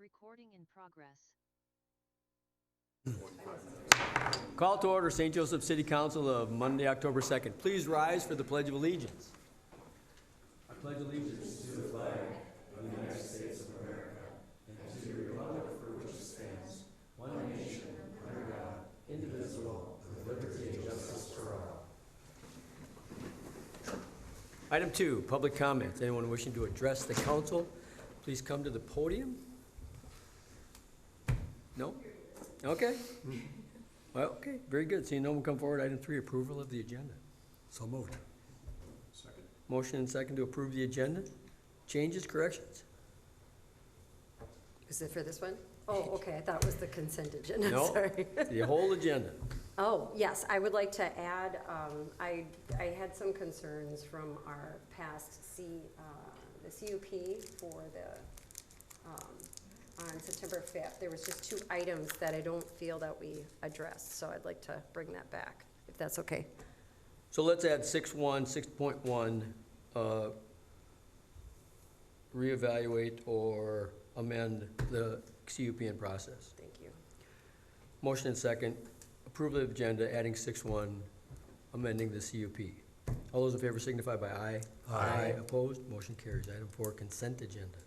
Recording in progress. Call to order St. Joseph City Council of Monday, October 2nd. Please rise for the Pledge of Allegiance. I pledge allegiance to the flag of the United States of America and to the republic for which it stands, one nation, under God, indivisible, with liberty and justice for all. Item 2, public comments. Anyone wishing to address the council, please come to the podium. No? Okay. Well, okay, very good. Seeing no one come forward, item 3, approval of the agenda. So moved. Motion and second to approve the agenda. Changes, corrections? Is it for this one? Oh, okay, I thought it was the consent agenda, No. sorry. The whole agenda. Oh, yes, I would like to add, I had some concerns from our past the CUP for on September 5th. There was just 2 items that I don't feel that we addressed, so I'd like to bring that back, if that's okay. So let's add 6.1, 6.1, reevaluate or amend the CUPN process. Thank you. Motion and second, approval of agenda, adding 6.1, amending the CUP. All those in favor signify by aye. Aye. Opposed? Motion carries. Item 4, consent agenda.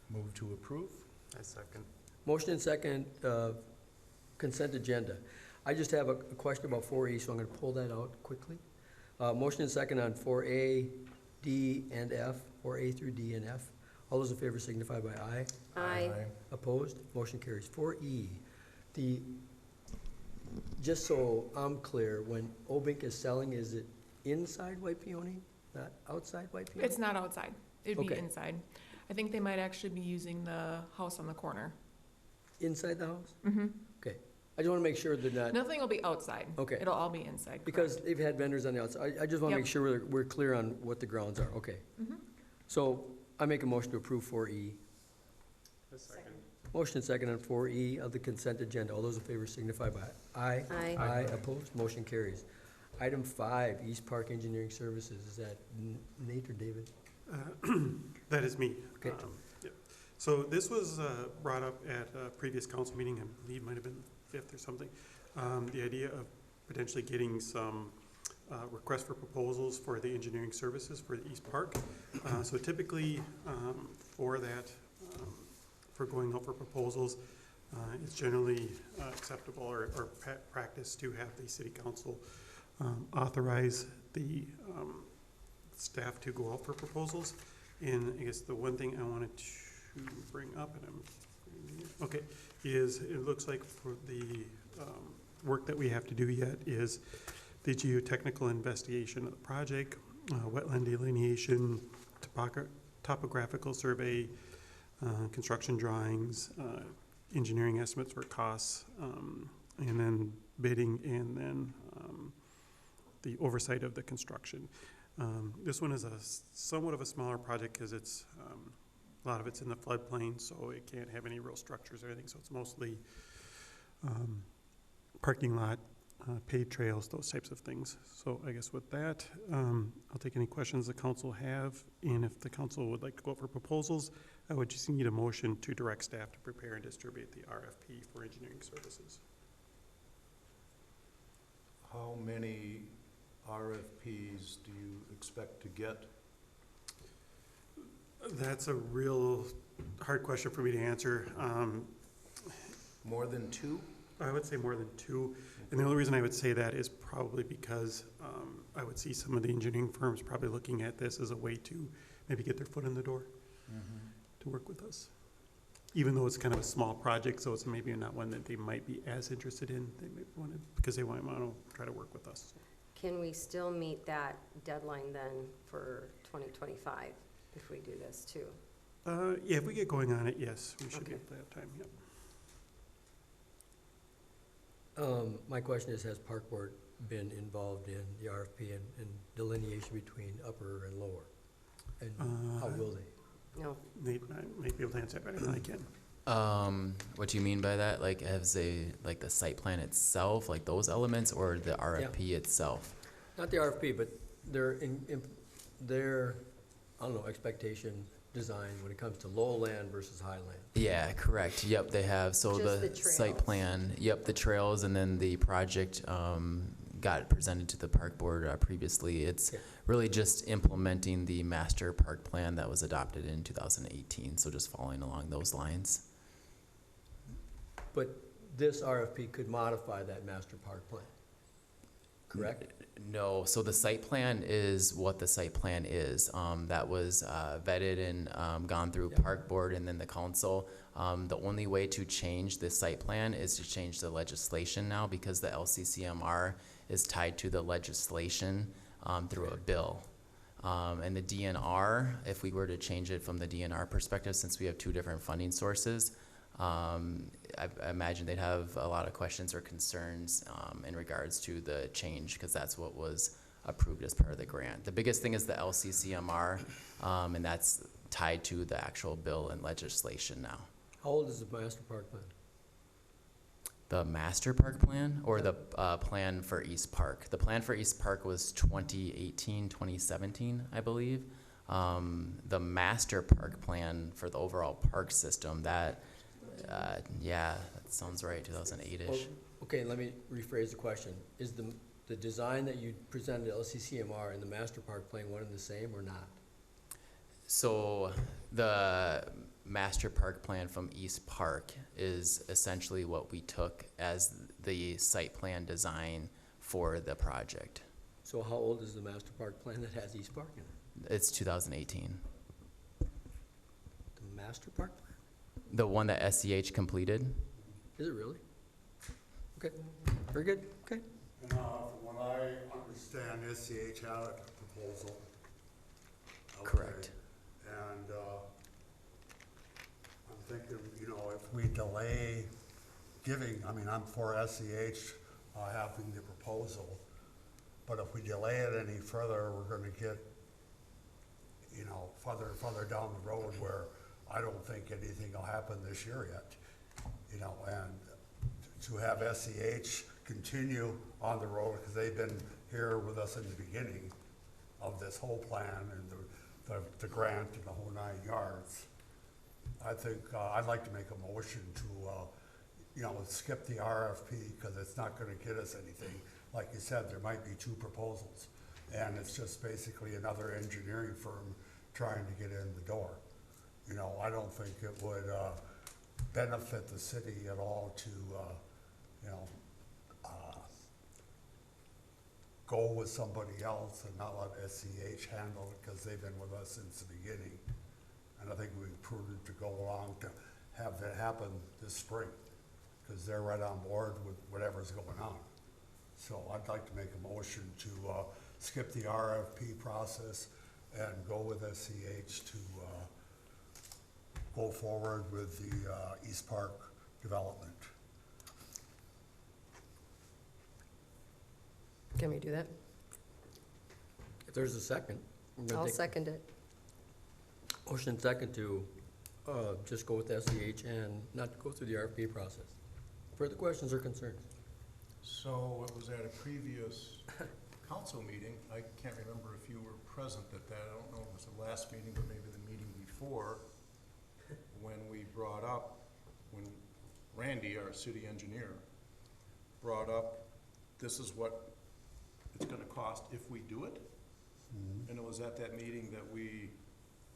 Move to approve. I second. Motion and second, consent agenda. I just have a question about 4E, so I'm going to pull that out quickly. Motion and second on 4A, D, and F, 4A through D and F. All those in favor signify by aye. Aye. Opposed? Motion carries. 4E, just so I'm clear, when OBINC is selling, is it inside White Peony, not outside White Peony? It's not outside. It'd be Okay. inside. I think they might actually be using the house on the corner. Inside the house? Mm-hmm. Okay. I just want to make sure they're not, Nothing will be outside. Okay. It'll all be inside. because correct. they've had vendors on the outside. I just want to Yep. make sure we're clear on what the grounds are. Okay. Mhm. So I make a motion to approve 4E. Second. Motion and second on 4E of the consent agenda. All those in favor signify by aye. Aye. Aye, opposed, motion carries. Item 5, East Park Engineering Services. Is that Nate or David? That is me. Okay. Yeah. So this was brought up at a previous council meeting, I believe might have been the 5th or something. The idea of potentially getting some requests for proposals for the engineering services for the East Park. So typically, for that, for going out for proposals, it's generally acceptable or practice to have the city council authorize the staff to go out for proposals. And I guess the one thing I wanted to bring up, and okay, is it looks like for the work that we have to do yet is the geotechnical investigation of the project, wetland delineation, topographical survey, construction drawings, engineering estimates for costs, and then bidding, and then the oversight of the construction. This one is somewhat of a smaller project because it's a lot of it's in the floodplain, so it can't have any real structures or anything. So it's mostly parking lot, paved trails, those types of things. So I guess with that, I'll take any questions the council have, and if the council would like to go out for proposals, I would just need a motion to direct staff to prepare and distribute the RFP for engineering services. How many RFPs do you expect to get? That's a real hard question for me to answer. More than 2? I would say more than 2. And the only reason I would say that is probably because I would see some of the engineering firms probably looking at this as a way to maybe get their foot in the door to work with us. Even though it's kind of a small project, so it's maybe not one that they might be as interested in. They may want to, because they might want to try to work with us. Can we still meet that deadline then for 2025 if we do this too? Yeah, if we get going on it, yes, we should be Okay. at that time, yep. My question is, has Park Board been involved in the RFP and delineation between upper and lower? And how will they? No. Nate might be able to answer that better than I can. What do you mean by that? Like, has they, like the site plan itself, like those elements, or the RFP itself? Not the RFP, but their I don't know, expectation, design when it comes to lowland versus highland. Yeah, correct. Yep, they have. So Just the the site trails. plan, yep, the trails, and then the project got presented to the park board previously. It's Okay. really just implementing the master park plan that was adopted in 2018. So just following along those lines. But this RFP could modify that master park plan, correct? No, so the site plan is what the site plan is. That was vetted and gone through Yeah. park board and then the council. The only way to change the site plan is to change the legislation now because the LCCMR is tied to the legislation through a bill. And the DNR, if we were to change it from the DNR perspective, since we have two different funding sources, I imagine they'd have a lot of questions or concerns in regards to the change because that's what was approved as part of the grant. The biggest thing is the LCCMR, and that's tied to the actual bill and legislation now. How old is the master park plan? The master park plan or the plan for East Park? The plan for East Park was 2018, 2017, I believe. The master park plan for the overall park system, that, yeah, that sounds right, 2008-ish. Well, okay, let me rephrase the question. Is the design that you presented to LCCMR and the master park plan one and the same or not? So the master park plan from East Park is essentially what we took as the site plan design for the project. So how old is the master park plan that has East Park in it? It's 2018. The master park plan? The one that SEH completed? Is it really? Okay, very good, okay. And from what I understand, SCH had a proposal. out Correct. there. And I'm thinking, you know, if we delay giving, I mean, I'm for SCH having the proposal, but if we delay it any further, we're gonna get, you know, further down the road where I don't think anything will happen this year yet. You know, and to have SCH continue on the road, because they've been here with us in the beginning of this whole plan and the grant and the whole 9 yards. I think, I'd like to make a motion to, you know, skip the RFP, because it's not gonna get us anything. Like you said, there might be 2 proposals, and it's just basically another engineering firm trying to get in the door. You know, I don't think it would, benefit the city at all to, you know, go with somebody else and not let SCH handle it, because they've been with us since the beginning. And I think it would be prudent to go along to have that happen this spring, because they're right on board with whatever's going on. So I'd like to make a motion to skip the RFP process and go with SCH to go forward with the East Park development. Can we do that? If there's a second. we're gonna I'll take- second it. Motion and second to just go with SCH and not go through the RFP process. Further questions or concerns? So it was at a previous council meeting, I can't remember if you were present at that, I don't know if it was the last meeting, but maybe the meeting before, when we brought up, when Randy, our city engineer, brought up, this is what it's gonna cost if we do it. And it was at that meeting that we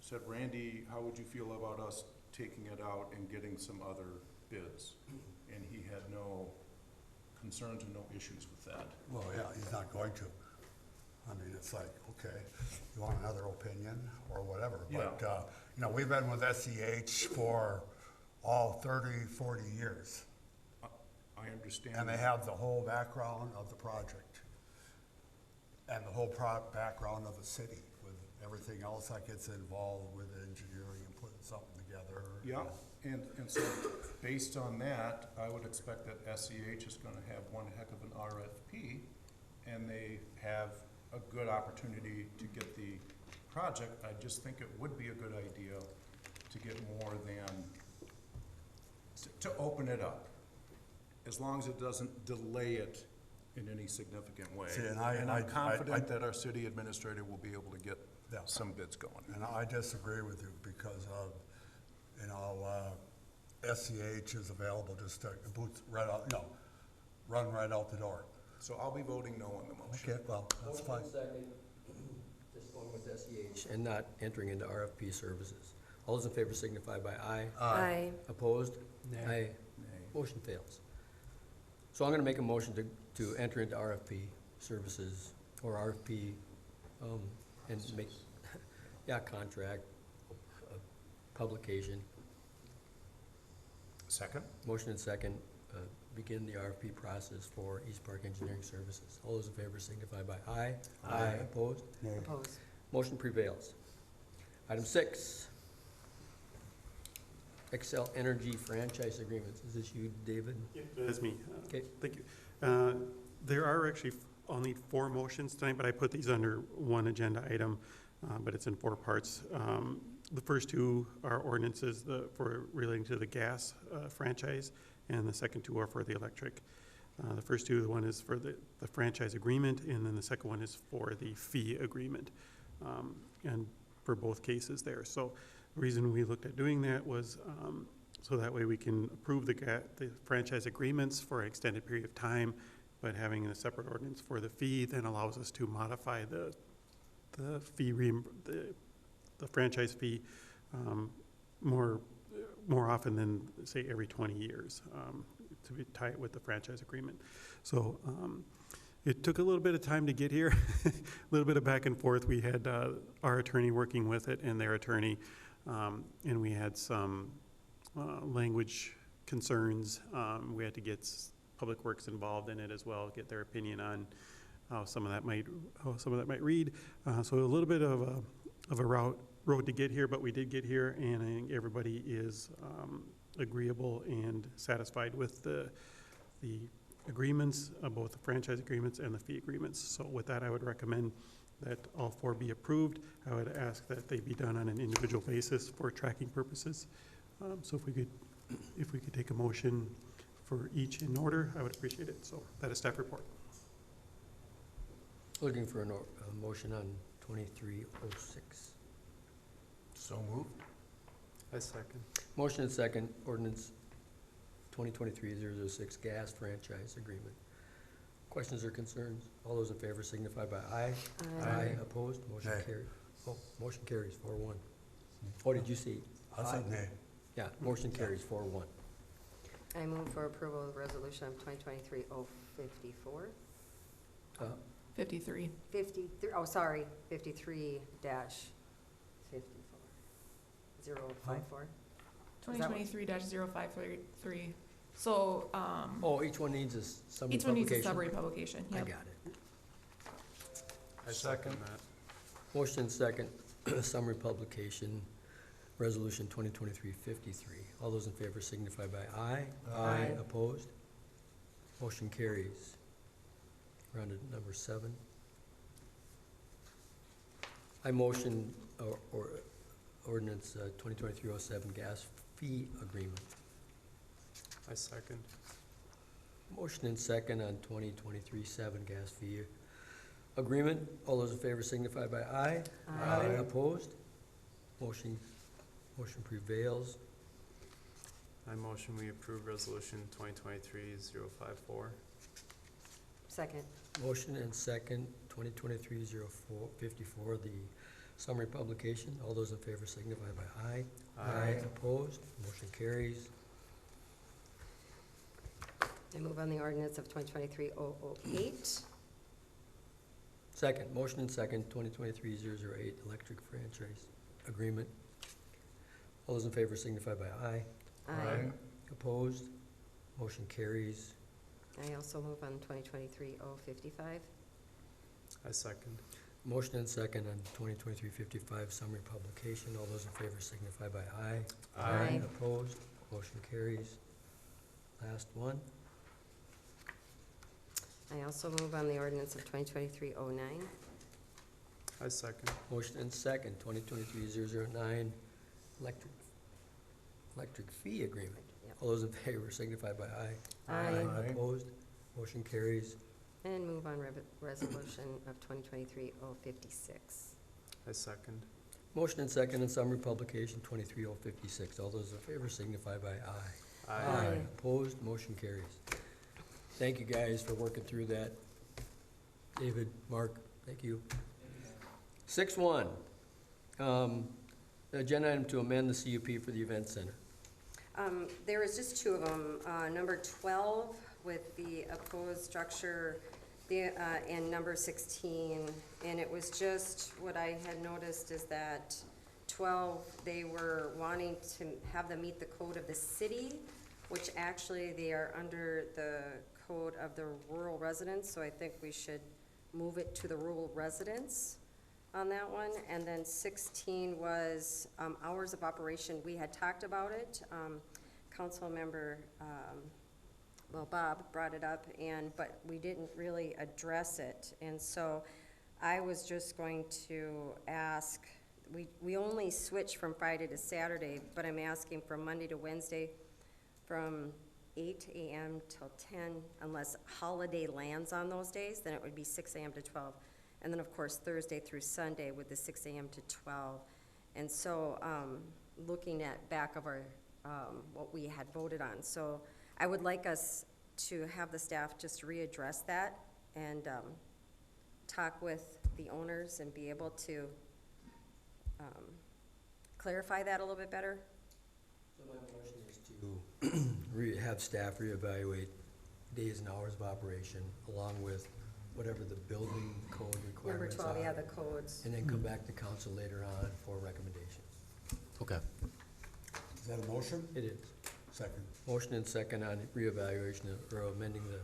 said, Randy, how would you feel about us taking it out and getting some other bids? And he had no concerns and no issues with that. Well, yeah, he's not going to. I mean, it's like, okay, you want another opinion or whatever. But, Yeah. you know, we've been with SEH for all 30, 40 years. I understand. And they have the whole background of the project and the whole background of the city with everything else that gets involved with engineering and putting something together. Yeah, and so based on that, I would expect that SEH is gonna have one heck of an RFP, and they have a good opportunity to get the project. I just think it would be a good idea to get more than, to open it up, as long as it doesn't delay it in any significant way. See, and And I- I'm confident that our city administrator will be able to get Yeah. some bids going. And I disagree with you because of, you know, SCH is available just to boots right out, you know, run right out the door. So I'll be voting no on the motion. Okay, well, that's fine. Motion second, just going with SEH and not entering into RFP services. All those in favor signify by aye. Aye. Opposed? Nay. Aye. Motion fails. So I'm gonna make a motion to enter into RFP services or RFP, and make, yeah, contract, publication. Second? Motion and second, begin the RFP process for East Park Engineering Services. All those in favor signify by aye. Aye. Opposed? Nay. Opposed. Motion prevails. Item 6, Excel Energy franchise agreements. Is this you, David? Yeah, that's me. Okay. Thank you. There are actually, I'll need 4 motions tonight, but I put these under one agenda item, but it's in 4 parts. The first 2 are ordinances for relating to the gas franchise, and the second 2 are for the electric. The first 2, the one is for the franchise agreement, and then the second one is for the fee agreement, and for both cases there. So the reason we looked at doing that was so that way we can approve the franchise agreements for an extended period of time, but having a separate ordinance for the fee then allows us to modify the fee, the franchise fee more often than, say, every 20 years to tie it with the franchise agreement. So it took a little bit of time to get here, a little bit of back and forth. We had our attorney working with it and their attorney, and we had some language concerns. We had to get Public Works involved in it as well, get their opinion on how some of that might read. So a little bit of a road to get here, but we did get here, and I think everybody is agreeable and satisfied with the agreements, both the franchise agreements and the fee agreements. So with that, I would recommend that all 4 be approved. I would ask that they be done on an individual basis for tracking purposes. So if we could take a motion for each in order, I would appreciate it. So that is staff report. Looking for a motion on 2306. So moved. I second. Motion and second, ordinance 2023-006 gas franchise agreement. Questions or concerns? All those in favor signify by aye. Aye. Opposed? Motion Nay. carries. Oh, motion carries 4-1. Oh, did you see? I said nay. Yeah, motion carries 4-1. I move for approval of resolution of 2023-054. 53. 53, oh, sorry, 53-54. 054. Is that what- 2023-053. So, Oh, each one needs a summary each one needs a publication? summary publication, I yep. got it. I second that. Motion and second, summary publication, resolution 2023-53. All those in favor signify by aye. Aye. Opposed? Motion carries. We're on to number 7. I motion ordinance 2023-07 gas fee agreement. I second. Motion and second on 2023-7 gas fee agreement. All those in favor signify by aye. Aye. Opposed? Motion prevails. I motion we approve resolution 2023-054. Second. Motion and second, 2023-054, the summary publication. All those in favor signify by aye. Aye. Opposed? Motion carries. I move on the ordinance of 2023-008. Second, motion and second, 2023-008 electric franchise agreement. All those in favor signify by aye. Aye. Opposed? Motion carries. I also move on 2023-055. I second. Motion and second on 2023-55 summary publication. All those in favor signify by aye. Aye. Opposed? Motion carries. Last one. I also move on the ordinance of 2023-09. I second. Motion and second, 2023-009 electric fee agreement. Yep. All those in favor signify by aye. Aye. Aye. Opposed? Motion carries. And move on resolution of 2023-056. I second. Motion and second on summary publication 23056. All those in favor signify by aye. Aye. Opposed, motion carries. Thank you guys for working through that. David, Mark, thank you. 6-1, agenda item to amend the CUP for the event center. There was just two of them. Number 12 with the opposed structure, and number 16. And it was just, what I had noticed is that 12, they were wanting to have them meet the code of the city, which actually they are under the code of the rural residents, so I think we should move it to the rural residents on that one. And then 16 was hours of operation. We had talked about it. Council member, Bob brought it up, but we didn't really address it. And so I was just going to ask, we only switch from Friday to Saturday, but I'm asking from Monday to Wednesday from 8 a.m. till 10, unless holiday lands on those days, then it would be 6 a.m. to 12. And then, of course, Thursday through Sunday with the 6 a.m. to 12. And so, looking at back of our, what we had voted on. So I would like us to have the staff just readdress that and talk with the owners and be able to clarify that a little bit better. So my motion is to have staff reevaluate days and hours of operation along with whatever the building code Number requirements 12, yeah, are. the codes. And then come back to council later on for recommendations. Okay. Is that a motion? It is. Second. Motion and second on reevaluation or amending the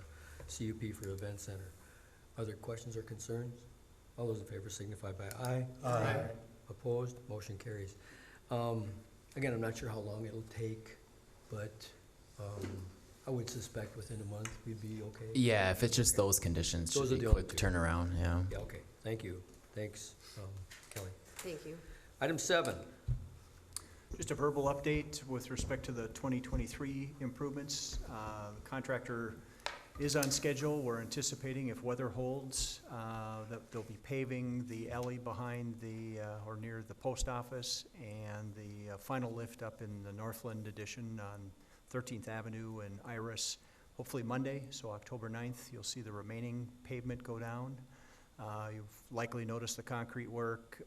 CUP for event center. Are there questions or concerns? All those in favor signify by aye. Aye. Opposed, motion carries. Again, I'm not sure how long it'll take, but I would suspect within a month we'd be okay. Yeah, if it's just those conditions, Those should are be the only quick two. turnaround, yeah. Yeah, okay, thank you. Thanks, Kelly. Thank you. Item 7, Just a verbal update with respect to the 2023 improvements. The contractor is on schedule. We're anticipating, if weather holds, that they'll be paving the alley behind the, or near the post office, and the final lift up in the Northland addition on 13th Avenue and Iris, hopefully Monday, so October 9th, you'll see the remaining pavement go down. You've likely noticed the concrete work,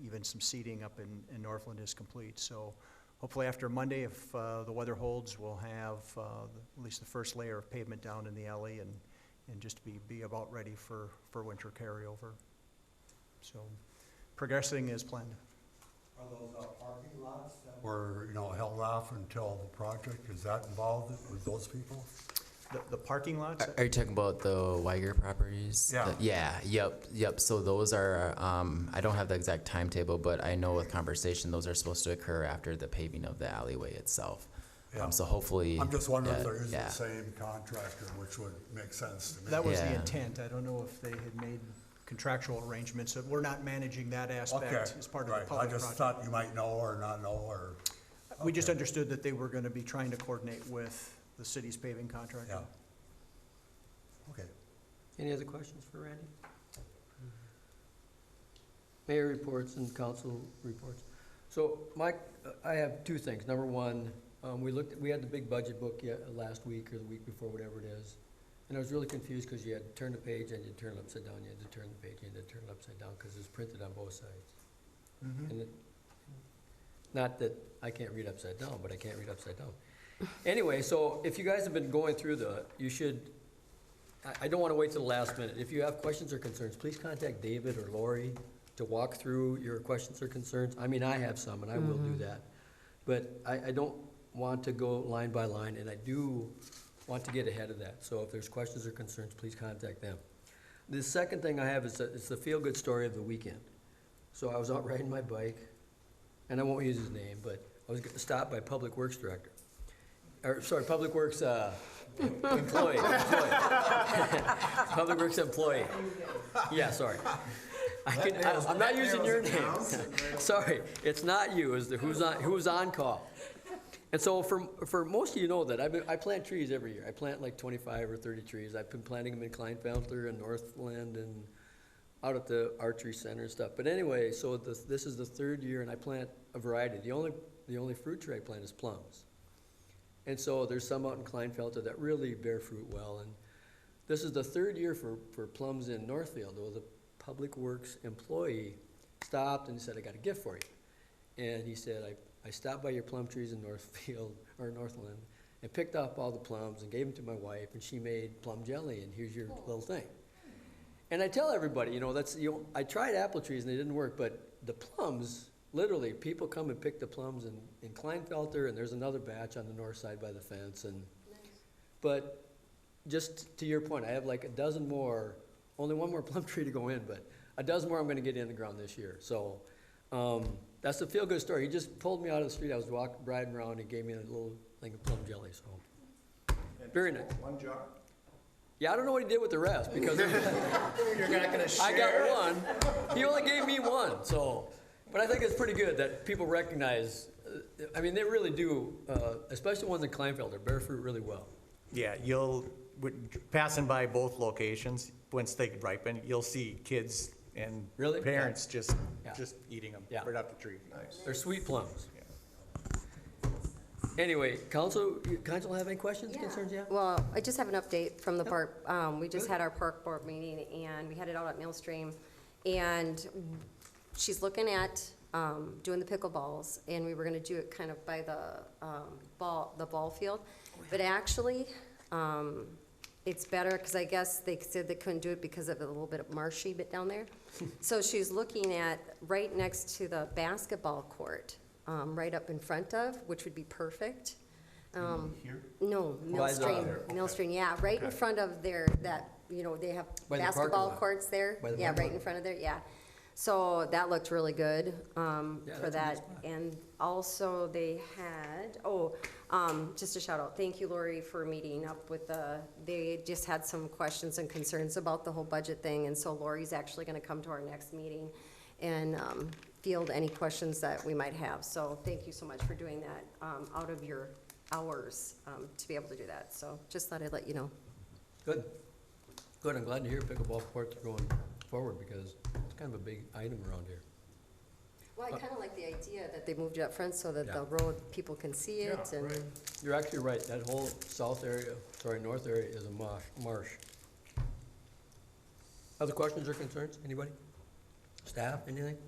even some seating up in Northland is complete. So hopefully after Monday, if the weather holds, we'll have at least the first layer of pavement down in the alley and just be about ready for winter carryover. So progressing as planned. Are those parking lots that were, held off until the project, is that involved with those people? The parking lots? Are you talking about the Weiger properties? Yeah. Yep. So those are, I don't have the exact timetable, but I know with conversation, those are supposed to occur after the paving of the alleyway itself. Yeah. So hopefully. I'm just wondering if they're using yeah. the same contractor, which would make sense to me. That was the Yeah. intent. I don't know if they had made contractual arrangements. We're not managing that aspect as part of the Right. public I just project. thought you might know or not know, or. We just Okay. understood that they were gonna be trying to coordinate with the city's paving contractor. Yeah. Okay. any other questions for Randy? Mayor reports and council reports. So, Mike, I have two things. Number one, we had the big budget book last week or the week before, whatever it is. And I was really confused because you had to turn the page and you had to turn it upside down, you had to turn the page and you had to turn it upside down because it's printed on both sides. And not that I can't read upside down, but I can't read upside down. Anyway, so if you guys have been going through you should, I don't want to wait till the last minute. If you have questions or concerns, please contact David or Lori to walk through your questions or concerns. I mean, I have some and I will do that. But I don't want to go line by line, and I do want to get ahead of that. So if there's questions or concerns, please contact them. The second thing I have is it's the feel-good story of the weekend. So I was out riding my bike, and I won't use his name, but I was stopped by Public Works Director. Public Works employee. Public Works employee. Yeah, sorry. I'm not using your name. Sorry, it's not you, it's who's on call. And so for most of you know that I plant trees every year. I plant like 25 or 30 trees. I've been planting them in Kleinfelter and Northland and out at the archery center and stuff. But anyway, so this is the 3rd year, and I plant a variety. The only fruit tree I plant is plums. And so there's some out in Kleinfelter that really bear fruit well. And this is the 3rd year for plums in Northfield. Well, the Public Works employee stopped and said, I got a gift for you. And he said, I stopped by your plum trees in Northfield, or Northland, and picked up all the plums and gave them to my wife, and she made plum jelly, and here's your little thing. And I tell everybody, I tried apple trees and they didn't work, but the plums, literally, people come and pick the plums in Kleinfelter, and there's another batch on the north side by the fence. But just to your point, I have like a dozen more, only one more plum tree to go in, but a dozen more I'm gonna get in the ground this year. So that's a feel-good story. He just pulled me out of the street. I was riding around, and gave me a little thing of plum jelly, so. Very nice. One jar? Yeah, I don't know what he did with the rest, because You're not gonna share? I got one. He only gave me one, so. But I think it's pretty good that people recognize, I mean, they really do, especially ones in Kleinfelder, bear fruit really well. Yeah, passing by both locations, once they ripen, you'll see kids and Really? parents just Yeah. eating them Yeah. right off the tree. Nice. They're sweet plums. Anyway, council have any questions, concerns, yeah? Well, I just have an update from the park. We just had our park board meeting, and we had it out at Millstream. And she's looking at doing the pickleballs, and we were gonna do it kind of by the ball field. But actually, it's better, because I guess they said they couldn't do it because of a little bit of marshy bit down there. So she's looking at right next to the basketball court, right up in front of, which would be perfect. Here? No, Why is that Millstream, there? Okay. Millstream, yeah, right in front of there, they have By the parking basketball lot. courts there. By the Yeah, parking right lot. in front of there, yeah. So that looked really good, Yeah, for that's a nice that. spot. And also they had, just a shout out, thank you, Lori, for meeting up with they just had some questions and concerns about the whole budget thing. And so Lori's actually gonna come to our next meeting and, field any questions that we might have. So thank you so much for doing that, out of your hours, to be able to do that. So just thought I'd let you know. Good. Good, I'm glad to hear pickleball courts are going forward, because it's kind of a big item around here. Well, I kind of like the idea that they moved it up front so that Yeah. the road, people can see it, Yeah, and, right. You're actually right, that whole north area is a marsh. Other questions or concerns, anybody? Staff, anything?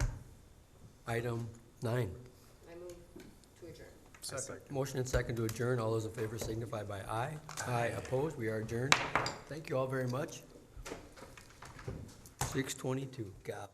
Item 9. I move to adjourn. Second. Motion and second to adjourn. All those in favor signify by aye. Aye opposed. We are adjourned. Thank you all very much. 6:22. God.